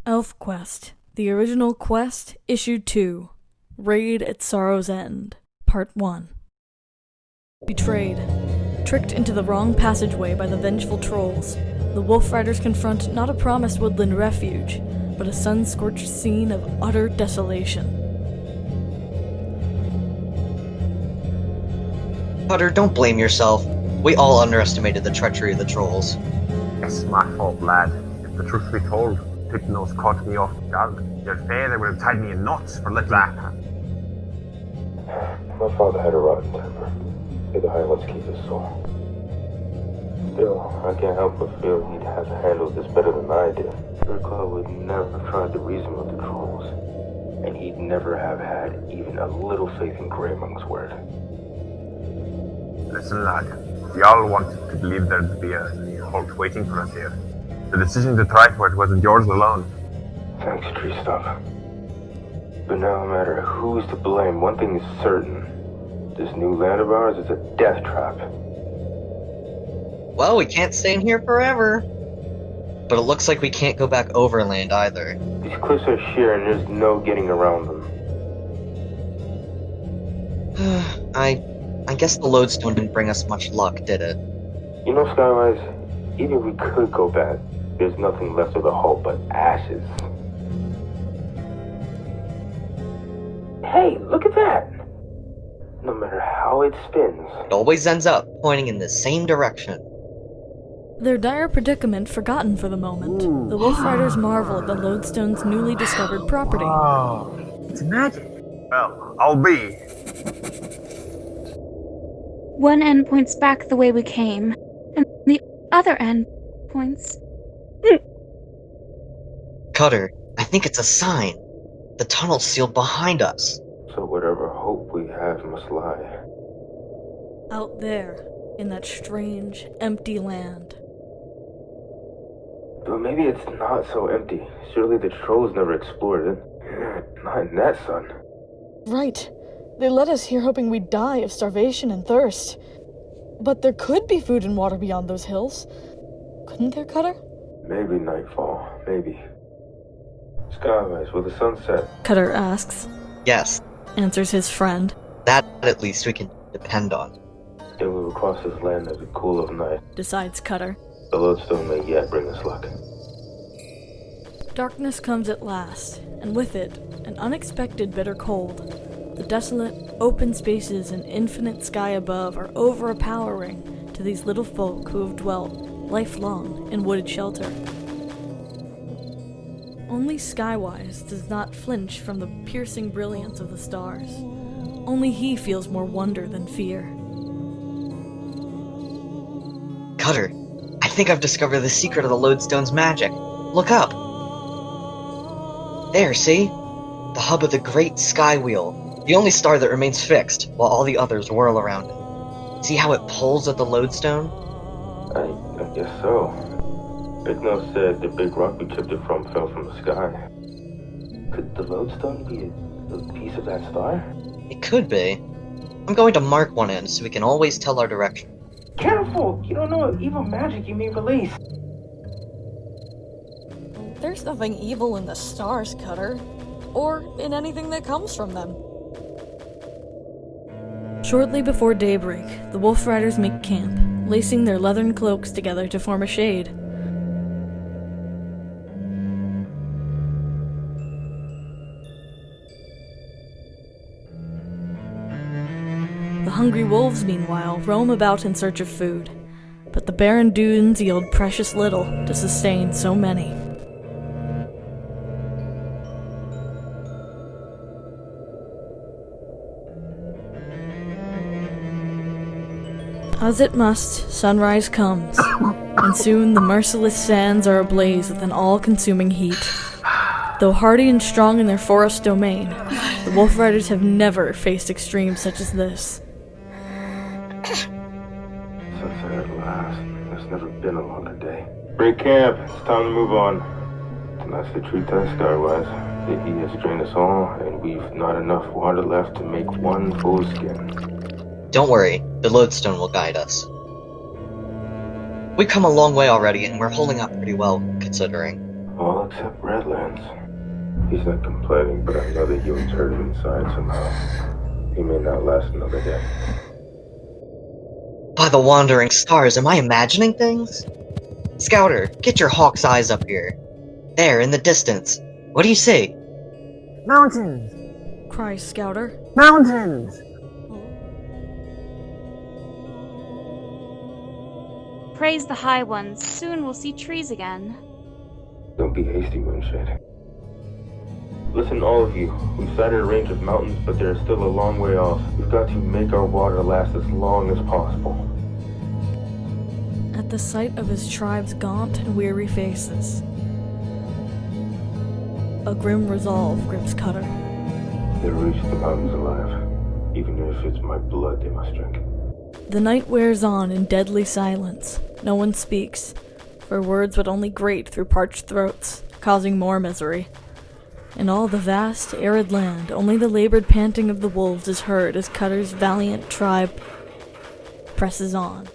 ElfQuest, the original quest, Issue 2, Raid at Sorrow's End, Part 1. Betrayed. Tricked into the wrong passageway by the vengeful trolls, the Wolf Riders confront not a promised woodland refuge, but a sun-scorched scene of utter desolation. Cutter, don't blame yourself. We all underestimated the treachery of the trolls. It's my fault, lad. If the truth be told, picking those caught me off guard. Your father would have tied me in knots for letting that happen. My father had a rotten temper. May the High Ones keep his soul. Still, I can't help but feel he'd have handled this better than I did. Ecklar would never have tried to reason with the trolls, and he'd never have had even a little faith in Greymonk's word. Listen, lad. We all wanted to believe there'd be a halt waiting for us here. The decision to try for it wasn't yours alone. Thanks, Treestump. But no matter who's to blame, one thing is certain. This new land of ours is a death trap. Well, we can't stay in here forever. But it looks like we can't go back overland either. These cliffs are sheer and there's no getting around them. I guess the lodestone didn't bring us much luck, did it? You know, Skywise, even if we could go back, there's nothing left of the hull but ashes. Hey, look at that! No matter how it spins, It always ends up pointing in the same direction. Their dire predicament forgotten for the moment, the Wolf Riders marvel at the lodestone's newly discovered property. Oh, it's magic. Well, I'll be. One end points back the way we came, and the other end points... Cutter, I think it's a sign. The tunnel's sealed behind us. so whatever hope we have must lie. Out there, in that strange, empty land. But maybe it's not so empty. Surely the trolls never explored it. Not in that sun. Right. They led us here hoping we'd die of starvation and thirst. But there could be food and water beyond those hills. Couldn't there, Cutter? Maybe Nightfall. Maybe. Skywise, will the sun set? Cutter asks. Yes, Answers his friend. that at least we can depend on. Then we will cross this land as a cool of night. Decides Cutter. The lodestone may yet bring us luck. Darkness comes at last, and with it, an unexpected bitter cold. The desolate, open spaces and infinite sky above are overpowering to these little folk who have dwelt lifelong in wooded shelter. Only Skywise does not flinch from the piercing brilliance of the stars. Only he feels more wonder than fear. Cutter, I think I've discovered the secret of the lodestone's magic. Look up. There, see? The hub of the great sky wheel. The only star that remains fixed, while all the others whirl around it. See how it pulls at the lodestone? I guess so. Beckley said the big rock we chipped it from fell from the sky. Could the lodestone be a piece of that star? It could be. I'm going to mark one end so we can always tell our direction. Careful! You don't know what evil magic you may release. There's nothing evil in the stars, Cutter. Or in anything that comes from them. Shortly before daybreak, the Wolf Riders make camp, lacing their leathern cloaks together to form a shade. The hungry wolves, meanwhile, roam about in search of food, but the barren dunes yield precious little to sustain so many. As it must, sunrise comes, and soon the merciless sands are ablaze with an all-consuming heat. Though hardy and strong in their forest domain, the Wolf Riders have never faced extremes such as this. Sunset at last. There's never been a longer day. Break camp. It's time to move on. Tonight's the true test, Skywise. The heat has drained us all, and we've not enough water left to make one full skin. Don't worry, the lodestone will guide us. We've come a long way already, and we're holding up pretty well, considering. All except Redlands. He's not complaining, but I know the humans hurt him inside somehow. He may not last another day. By the wandering stars, am I imagining things? Scouter, get your hawk's eyes up here. There, in the distance. What do you see? Mountains! cries Scouter. Mountains! Praise the high ones. Soon we'll see trees again. Don't be hasty, Moonshade. Listen, all of you. We've sighted a range of mountains, but they're still a long way off. We've got to make our water last as long as possible. At the sight of his tribe's gaunt and weary faces, a grim resolve grips Cutter. They'll reach the mountains alive. Even if it's my blood they must drink. The night wears on in deadly silence. No one speaks, for words would only grate through parched throats, causing more misery. In all the vast, arid land, only the labored panting of the wolves is heard as Cutter's valiant tribe presses on.